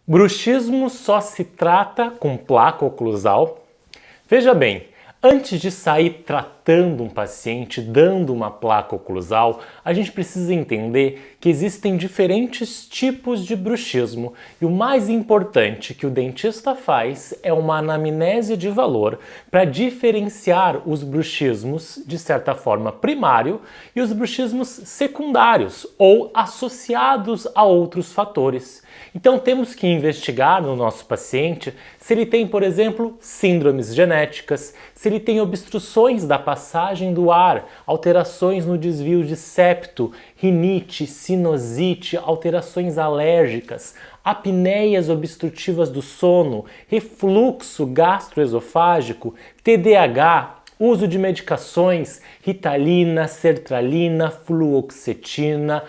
Bruxismo só se trata com placa oclusal? Veja bem, antes de sair tratando um paciente, dando uma placa oclusal, a gente precisa entender que existem diferentes tipos de bruxismo e o mais importante que o dentista faz é uma anamnese de valor para diferenciar os bruxismos, de certa forma, primário e os bruxismos secundários ou associados a outros fatores. Então temos que investigar no nosso paciente se ele tem, por exemplo, síndromes genéticas, se ele tem obstruções da passagem do ar, alterações no desvio de septo, rinite, sinusite, alterações alérgicas, apneias obstrutivas do sono, refluxo gastroesofágico, TDAH, uso de medicações, ritalina, sertralina, fluoxetina,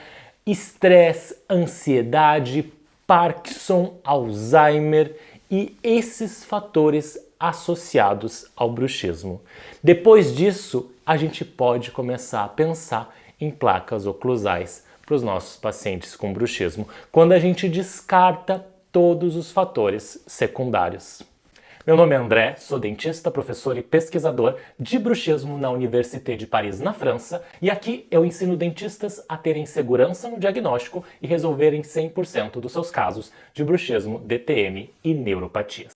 estresse, ansiedade, Parkinson, Alzheimer e esses fatores associados ao bruxismo. Depois disso, a gente pode começar a pensar em placas oclusais para os nossos pacientes com bruxismo, quando a gente descarta todos os fatores secundários. Meu nome é André, sou dentista, professor e pesquisador de bruxismo na Université de Paris, na França, e aqui eu ensino dentistas a terem segurança no diagnóstico e resolverem 100% dos seus casos de bruxismo, DTM e neuropatias.